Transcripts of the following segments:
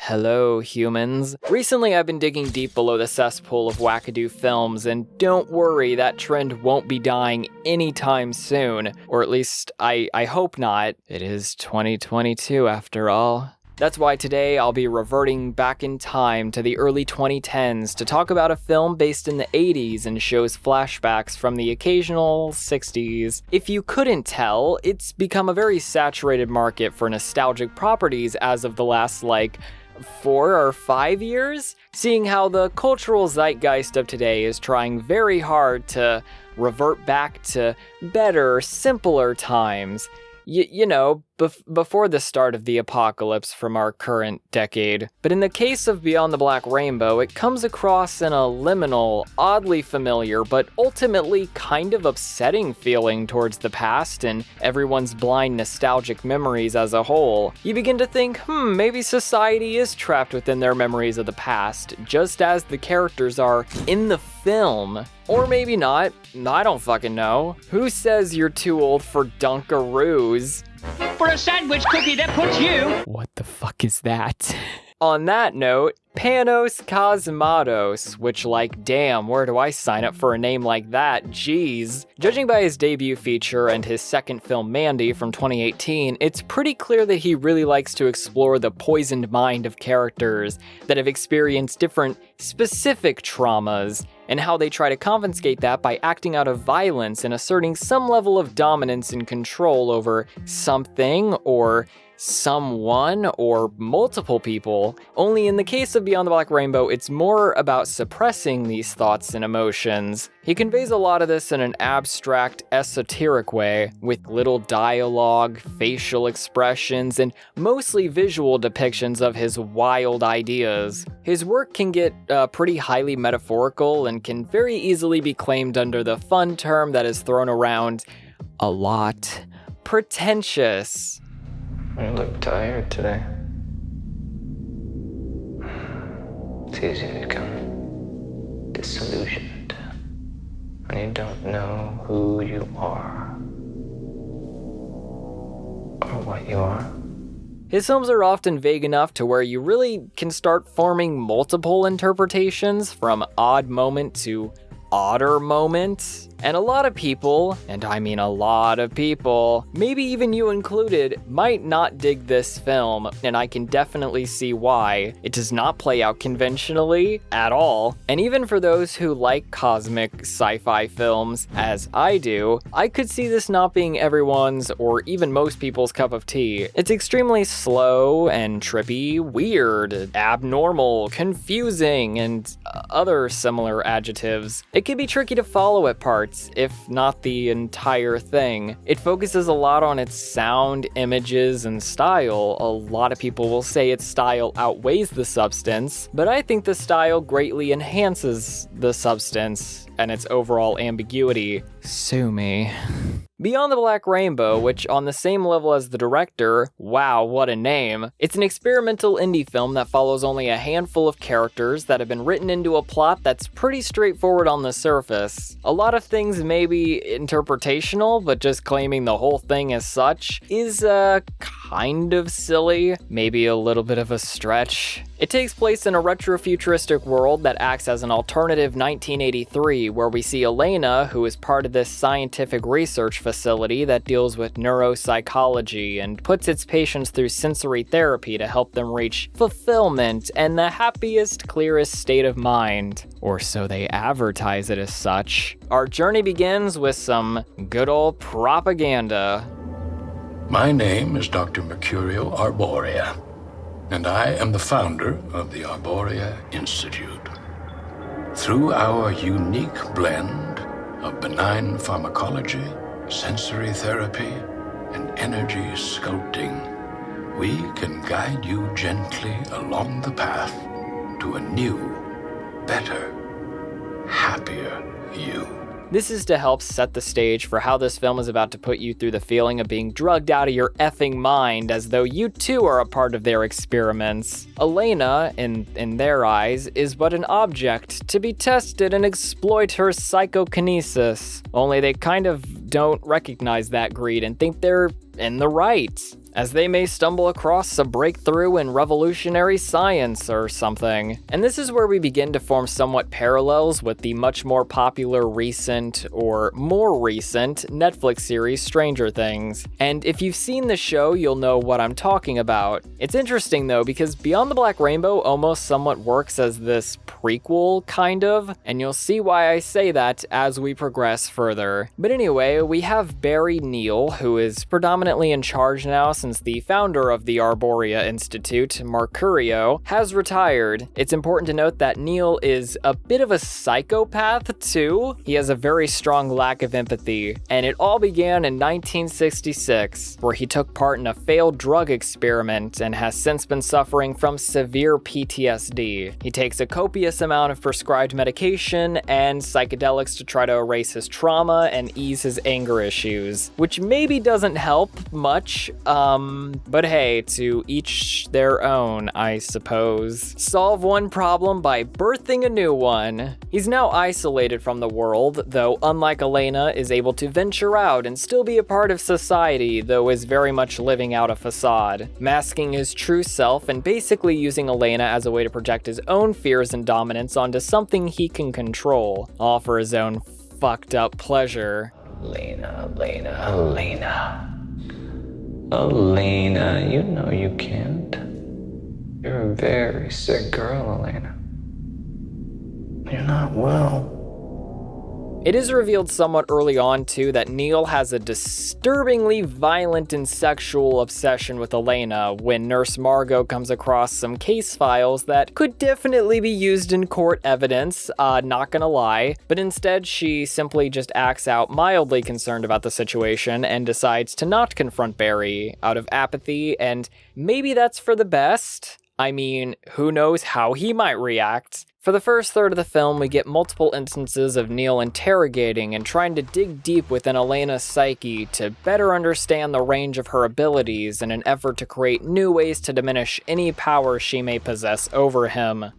Hello, humans. Recently, I've been digging deep below the cesspool of wackadoo films, and don't worry, that trend won't be dying anytime soon. Or at least, I hope not. It is 2022 after all. That's why today I'll be reverting back in time to the early 2010s to talk about a film based in the 80s and shows flashbacks from the occasional 60s. If you couldn't tell, it's become a very saturated market for nostalgic properties as of the last, 4 or 5 years, seeing how the cultural zeitgeist of today is trying very hard to revert back to better, simpler times. Before the start of the apocalypse from our current decade. But in the case of Beyond the Black Rainbow, it comes across in a liminal, oddly familiar, but ultimately kind of upsetting feeling towards the past and everyone's blind nostalgic memories as a whole. You begin to think, maybe society is trapped within their memories of the past, just as the characters are in the film. Or maybe not. I don't fucking know. Who says you're too old for Dunkaroos? For a sandwich cookie that puts you... What the fuck is that? On that note, Panos Cosmatos, which damn, where do I sign up for a name like that? Jeez. Judging by his debut feature and his second film Mandy from 2018, it's pretty clear that he really likes to explore the poisoned mind of characters that have experienced different specific traumas, and how they try to confiscate that by acting out of violence and asserting some level of dominance and control over something or someone or multiple people. Only in the case of Beyond the Black Rainbow, it's more about suppressing these thoughts and emotions. He conveys a lot of this in an abstract, esoteric way, with little dialogue, facial expressions, and mostly visual depictions of his wild ideas. His work can get pretty highly metaphorical and can very easily be claimed under the fun term that is thrown around a lot: pretentious. You look tired today. It's easy to become disillusioned when you don't know who you are or what you are. His films are often vague enough to where you really can start forming multiple interpretations, from odd moment to odder moment. And a lot of people, and I mean a lot of people, maybe even you included, might not dig this film, and I can definitely see why. It does not play out conventionally at all, and even for those who like cosmic sci-fi films, as I do, I could see this not being everyone's or even most people's cup of tea. It's extremely slow and trippy, weird, abnormal, confusing, and other similar adjectives. It can be tricky to follow at parts, if not the entire thing. It focuses a lot on its sound, images, and style. A lot of people will say its style outweighs the substance, but I think the style greatly enhances the substance and its overall ambiguity. Sue me. Beyond the Black Rainbow, which on the same level as the director, wow, what a name, it's an experimental indie film that follows only a handful of characters that have been written into a plot that's pretty straightforward on the surface. A lot of things may be interpretational, but just claiming the whole thing as such is kind of silly, maybe a little bit of a stretch. It takes place in a retrofuturistic world that acts as an alternative 1983, where we see Elena, who is part of this scientific research facility that deals with neuropsychology and puts its patients through sensory therapy to help them reach fulfillment and the happiest, clearest state of mind. Or so they advertise it as such. Our journey begins with some good old propaganda. My name is Dr. Mercurial Arborea, and I am the founder of the Arborea Institute. Through our unique blend of benign pharmacology, sensory therapy, and energy sculpting, we can guide you gently along the path to a new, better, happier you. This is to help set the stage for how this film is about to put you through the feeling of being drugged out of your effing mind as though you too are a part of their experiments. Elena, in their eyes, is but an object to be tested and exploit her psychokinesis. Only they kind of don't recognize that greed and think they're in the right. as they may stumble across a breakthrough in revolutionary science or something. And this is where we begin to form somewhat parallels with the much more popular recent, or more recent, Netflix series Stranger Things. And if you've seen the show, you'll know what I'm talking about. It's interesting though, because Beyond the Black Rainbow almost somewhat works as this prequel, kind of, and you'll see why I say that as we progress further. But anyway, we have Barry Neal, who is predominantly in charge now since the founder of the Arborea Institute, Mercurio, has retired. It's important to note that Neal is a bit of a psychopath too. He has a very strong lack of empathy, and it all began in 1966, where he took part in a failed drug experiment and has since been suffering from severe PTSD. He takes a copious amount of prescribed medication and psychedelics to try to erase his trauma and ease his anger issues, which maybe doesn't help much, but hey, to each their own, I suppose. Solve one problem by birthing a new one. He's now isolated from the world, though unlike Elena, is able to venture out and still be a part of society, though is very much living out a facade, masking his true self and basically using Elena as a way to project his own fears and dominance onto something he can control, all for his own fucked up pleasure. Elena, you know you can't. You're a very sick girl, Elena. You're not well. It is revealed somewhat early on, too, that Neal has a disturbingly violent and sexual obsession with Elena when Nurse Margot comes across some case files that could definitely be used in court evidence, not gonna lie, but instead she simply just acts out mildly concerned about the situation and decides to not confront Barry out of apathy, and maybe that's for the best. I mean, who knows how he might react. For the first third of the film, we get multiple instances of Neal interrogating and trying to dig deep within Elena's psyche to better understand the range of her abilities in an effort to create new ways to diminish any power she may possess over him.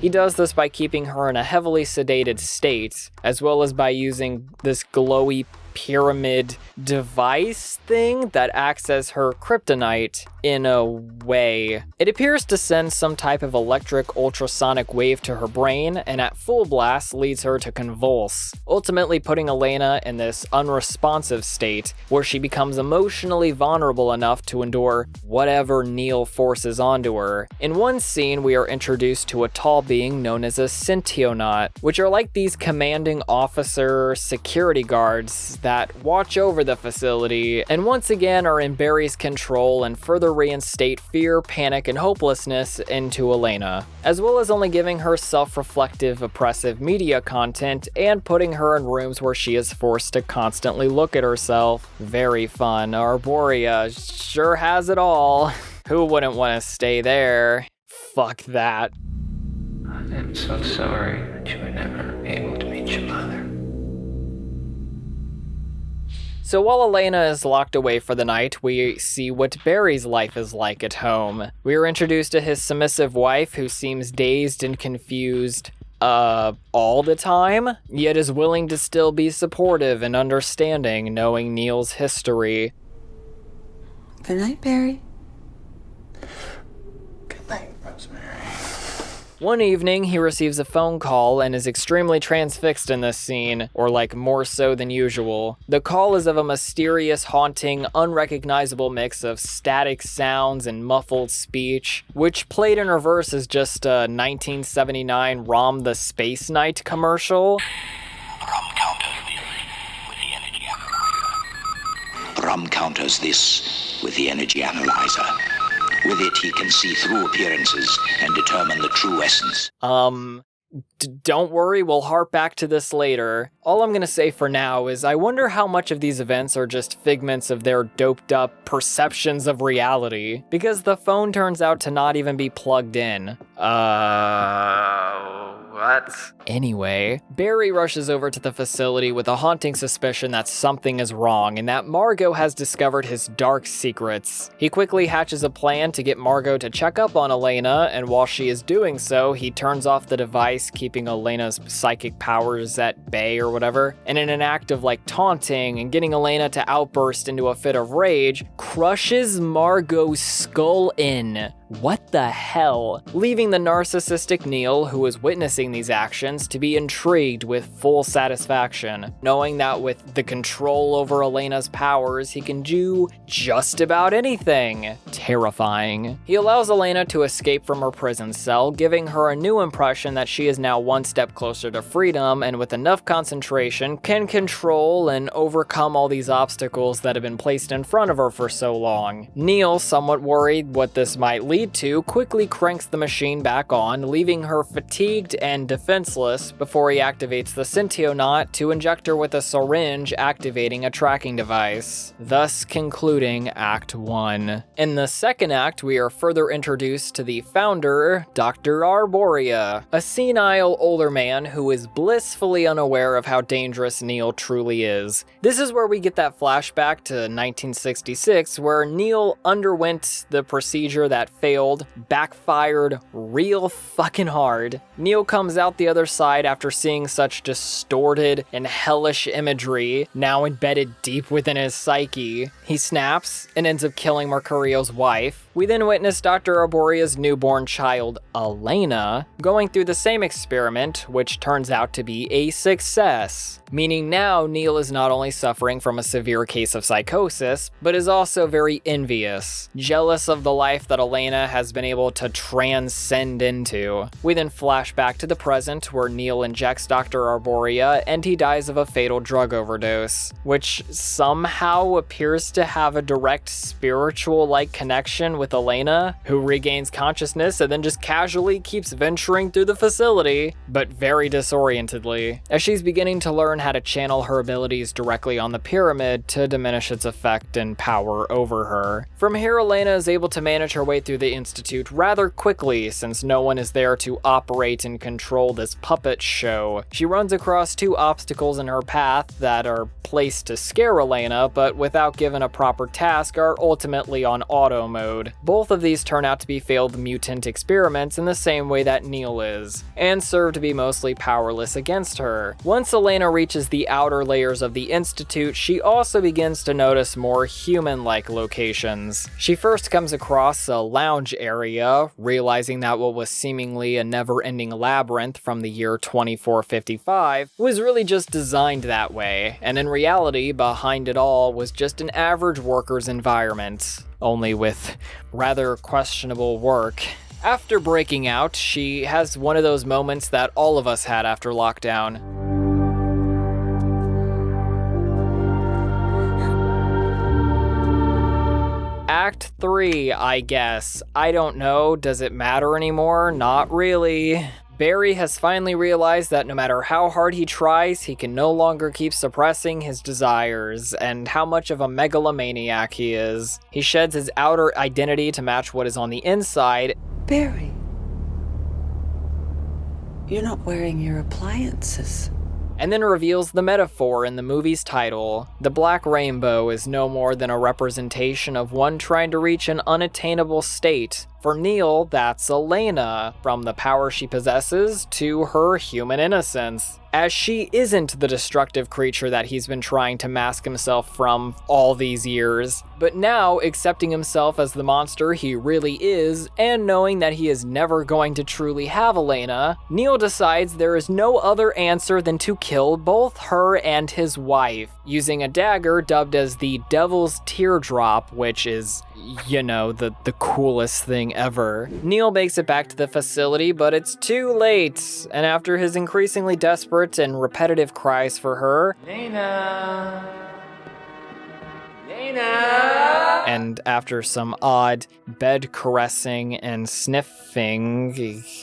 He does this by keeping her in a heavily sedated state, as well as by using this glowy pyramid device thing that acts as her kryptonite in a way. It appears to send some type of electric ultrasonic wave to her brain, and at full blast leads her to convulse, ultimately putting Elena in this unresponsive state where she becomes emotionally vulnerable enough to endure whatever Neal forces onto her. In one scene, we are introduced to a tall being known as a Synthionaut, which are like these commanding officer security guards that watch over the facility, and once again are in Barry's control and further reinstate fear, panic, and hopelessness into Elena, as well as only giving her self-reflective, oppressive media content and putting her in rooms where she is forced to constantly look at herself. Very fun. Arborea sure has it all. Who wouldn't want to stay there? Fuck that. I'm so sorry that you were never able to meet your mother. So while Elena is locked away for the night, we see what Barry's life is like at home. We are introduced to his submissive wife, who seems dazed and confused all the time, yet is willing to still be supportive and understanding, knowing Neal's history. Good night, Barry. Good night, Rosemary. One evening, he receives a phone call and is extremely transfixed in this scene, or like more so than usual. The call is of a mysterious, haunting, unrecognizable mix of static sounds and muffled speech, which played in reverse is just a 1979 Rom the Space Knight commercial. Rom counters this with the energy analyzer. With it, he can see through appearances and determine the true essence. Don't worry, we'll harp back to this later. All I'm gonna say for now is I wonder how much of these events are just figments of their doped up perceptions of reality, because the phone turns out to not even be plugged in. What? Anyway, Barry rushes over to the facility with a haunting suspicion that something is wrong and that Margot has discovered his dark secrets. He quickly hatches a plan to get Margot to check up on Elena, and while she is doing so, he turns off the device, keeping Elena's psychic powers at bay or whatever, and in an act of taunting and getting Elena to outburst into a fit of rage, crushes Margot's skull in. What the hell? Leaving the narcissistic Neil, who is witnessing these actions, to be intrigued with full satisfaction, knowing that with the control over Elena's powers, he can do just about anything. Terrifying. He allows Elena to escape from her prison cell, giving her a new impression that she is now one step closer to freedom, and with enough concentration, can control and overcome all these obstacles that have been placed in front of her for so long. Neil, somewhat worried what this might lead to, quickly cranks the machine back on, leaving her fatigued and defenseless before he activates the Syntionaut to inject her with a syringe, activating a tracking device, thus concluding Act 1. In the second act, we are further introduced to the founder, Dr. Arboria, a senile older man who is blissfully unaware of how dangerous Neil truly is. This is where we get that flashback to 1966, where Neil underwent the procedure that backfired real fucking hard. Neil comes out the other side after seeing such distorted and hellish imagery, now embedded deep within his psyche. He snaps and ends up killing Mercurio's wife. We then witness Dr. Arboria's newborn child, Elena, going through the same experiment, which turns out to be a success. Meaning now Neil is not only suffering from a severe case of psychosis, but is also very envious, jealous of the life that Elena has been able to transcend into. We then flash back to the present, where Neil injects Dr. Arboria and he dies of a fatal drug overdose, which somehow appears to have a direct spiritual-like connection with Elena, who regains consciousness and then just casually keeps venturing through the facility, but very disorientedly, as she's beginning to learn how to channel her abilities directly on the pyramid to diminish its effect and power over her. From here, Elena is able to manage her way through the Institute rather quickly, since no one is there to operate and control this puppet show. She runs across two obstacles in her path that are placed to scare Elena, but without given a proper task are ultimately on auto mode. Both of these turn out to be failed mutant experiments in the same way that Neil is, and serve to be mostly powerless against her. Once Elena reaches the outer layers of the Institute, she also begins to notice more human-like locations. She first comes across a lounge area, realizing that what was seemingly a never-ending labyrinth from the year 2455 was really just designed that way, and in reality, behind it all was just an average worker's environment, only with rather questionable work. After breaking out, she has one of those moments that all of us had after lockdown. Act 3, I guess. I don't know, does it matter anymore? Not really. Barry has finally realized that no matter how hard he tries, he can no longer keep suppressing his desires, and how much of a megalomaniac he is. He sheds his outer identity to match what is on the inside. Barry, you're not wearing your appliances. And then reveals the metaphor in the movie's title. The black rainbow is no more than a representation of one trying to reach an unattainable state. For Neil, that's Elena, from the power she possesses to her human innocence, as she isn't the destructive creature that he's been trying to mask himself from all these years, but now accepting himself as the monster he really is, and knowing that he is never going to truly have Elena, Neil decides there is no other answer than to kill both her and his wife, using a dagger dubbed as the Devil's Teardrop, which is, you know, the coolest thing ever. Neil makes it back to the facility, but it's too late, and after his increasingly desperate and repetitive cries for her, Lena! And after some odd bed caressing and sniffing,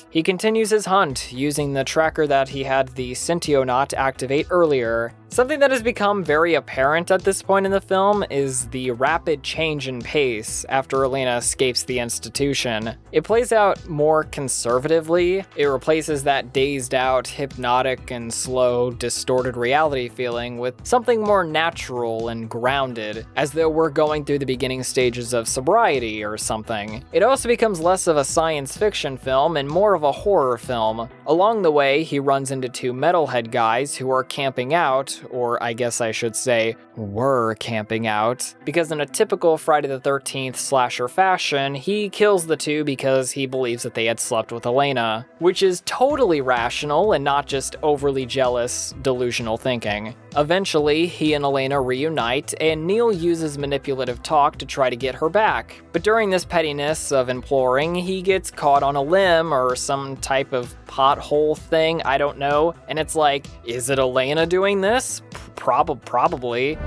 he continues his hunt using the tracker that he had the Syntionaut activate earlier. Something that has become very apparent at this point in the film is the rapid change in pace after Elena escapes the institution. It plays out more conservatively. It replaces that dazed out, hypnotic, and slow, distorted reality feeling with something more natural and grounded, as though we're going through the beginning stages of sobriety or something. It also becomes less of a science fiction film and more of a horror film. Along the way, he runs into two metalhead guys who are camping out, or I guess I should say, were camping out, because in a typical Friday the 13th slasher fashion, he kills the two because he believes that they had slept with Elena, which is totally rational and not just overly jealous, delusional thinking. Eventually, he and Elena reunite, and Neil uses manipulative talk to try to get her back. But during this pettiness of imploring, he gets caught on a limb or some type of pothole thing, I don't know, and it's like, is it Elena doing this? Probably.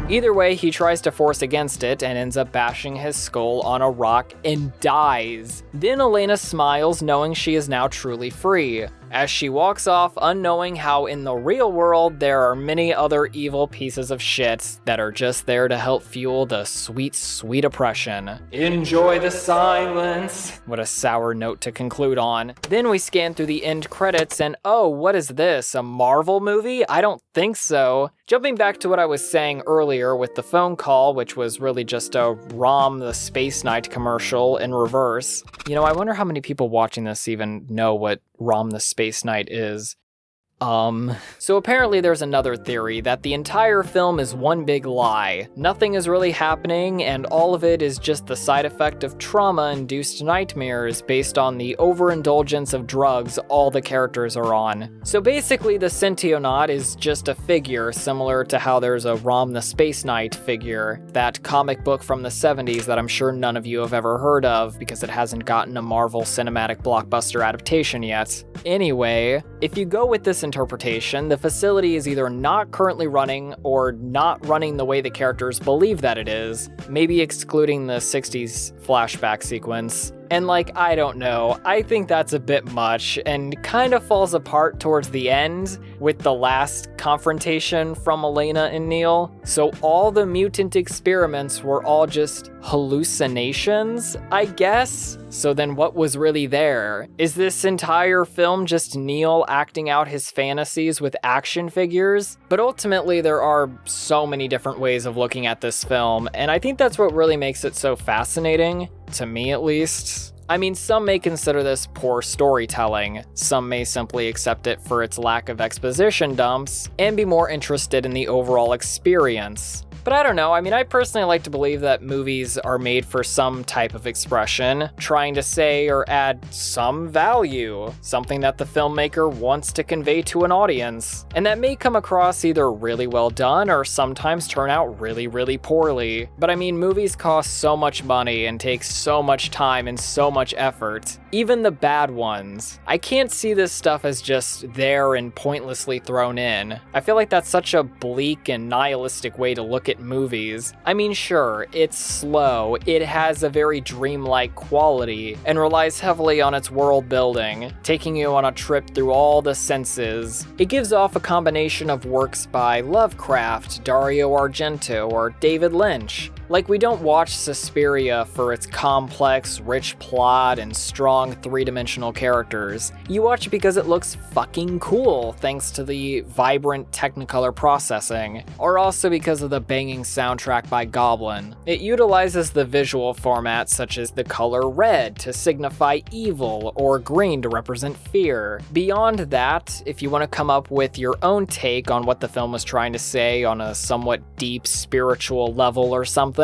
Either way, he tries to force against it and ends up bashing his skull on a rock and dies. Then Elena smiles, knowing she is now truly free, as she walks off unknowing how in the real world there are many other evil pieces of shit that are just there to help fuel the sweet, sweet oppression. Enjoy the silence. What a sour note to conclude on. Then we scan through the end credits and oh, what is this, a Marvel movie? I don't think so. Jumping back to what I was saying earlier with the phone call, which was really just a Rom the Space Knight commercial in reverse. You know, I wonder how many people watching this even know what Rom the Space Knight is. So apparently there's another theory that the entire film is one big lie. Nothing is really happening, and all of it is just the side effect of trauma-induced nightmares based on the overindulgence of drugs all the characters are on. So basically the Syntionaut is just a figure, similar to how there's a Rom the Space Knight figure, that comic book from the 70s that I'm sure none of you have ever heard of because it hasn't gotten a Marvel Cinematic Blockbuster adaptation yet. Anyway, if you go with this interpretation, the facility is either not currently running or not running the way the characters believe that it is, maybe excluding the 60s flashback sequence. And like, I don't know, I think that's a bit much and kind of falls apart towards the end with the last confrontation from Elena and Neil. So all the mutant experiments were all just hallucinations, I guess? So then what was really there? Is this entire film just Neil acting out his fantasies with action figures? But ultimately there are so many different ways of looking at this film, and I think that's what really makes it so fascinating, to me at least. I mean, some may consider this poor storytelling, some may simply accept it for its lack of exposition dumps, and be more interested in the overall experience. But I don't know, I mean, I personally like to believe that movies are made for some type of expression, trying to say or add some value, something that the filmmaker wants to convey to an audience. And that may come across either really well done or sometimes turn out really, really poorly. But I mean, movies cost so much money and take so much time and so much effort. Even the bad ones. I can't see this stuff as just there and pointlessly thrown in. I feel like that's such a bleak and nihilistic way to look at movies. I mean, sure, it's slow, it has a very dreamlike quality, and relies heavily on its world building, taking you on a trip through all the senses. It gives off a combination of works by Lovecraft, Dario Argento, or David Lynch. Like, we don't watch Suspiria for its complex, rich plot and strong three-dimensional characters. You watch it because it looks fucking cool thanks to the vibrant Technicolor processing, or also because of the banging soundtrack by Goblin. It utilizes the visual format such as the color red to signify evil or green to represent fear. Beyond that, if you want to come up with your own take on what the film was trying to say on a somewhat deep spiritual level or something,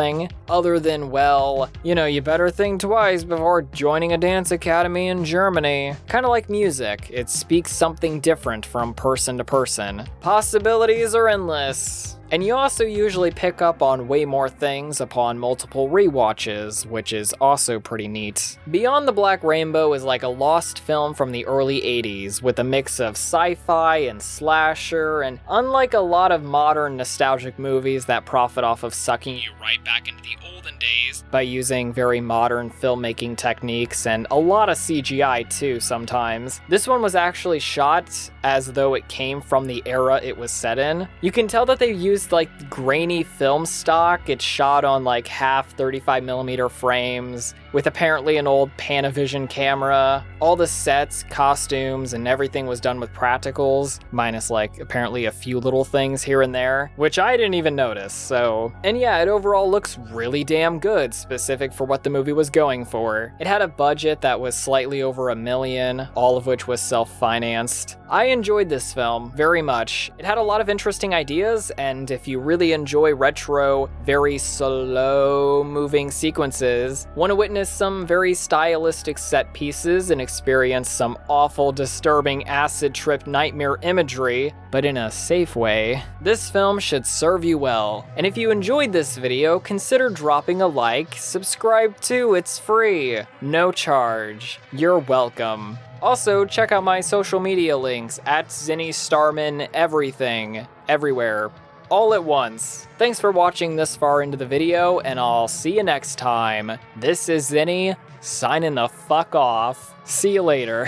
other than, well, you know, you better think twice before joining a dance academy in Germany. Kind of like music, it speaks something different from person to person. Possibilities are endless. And you also usually pick up on way more things upon multiple rewatches, which is also pretty neat. Beyond the Black Rainbow is like a lost film from the early 80s, with a mix of sci-fi and slasher, and unlike a lot of modern nostalgic movies that profit off of sucking you right back into the olden days by using very modern filmmaking techniques and a lot of CGI too sometimes, this one was actually shot as though it came from the era it was set in. You can tell that they used like grainy film stock. It's shot on like half 35mm frames with apparently an old Panavision camera. All the sets, costumes, and everything was done with practicals, minus like apparently a few little things here and there, which I didn't even notice, so. And yeah, it overall looks really damn good, specific for what the movie was going for. It had a budget that was slightly over $1 million, all of which was self-financed. I enjoyed this film very much. It had a lot of interesting ideas, and if you really enjoy retro, very slow-moving sequences, want to witness some very stylistic set pieces and experience some awful, disturbing, acid-trip nightmare imagery, but in a safe way, this film should serve you well. And if you enjoyed this video, consider dropping a like, subscribe too, it's free, no charge. You're welcome. Also, check out my social media links at Zenni, Starman, everything, everywhere, all at once. Thanks for watching this far into the video, and I'll see you next time. This is Zenni, signing the fuck off. See you later.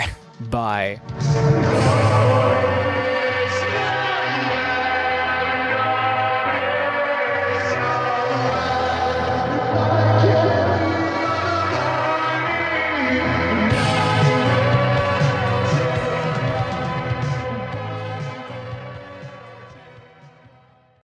Bye.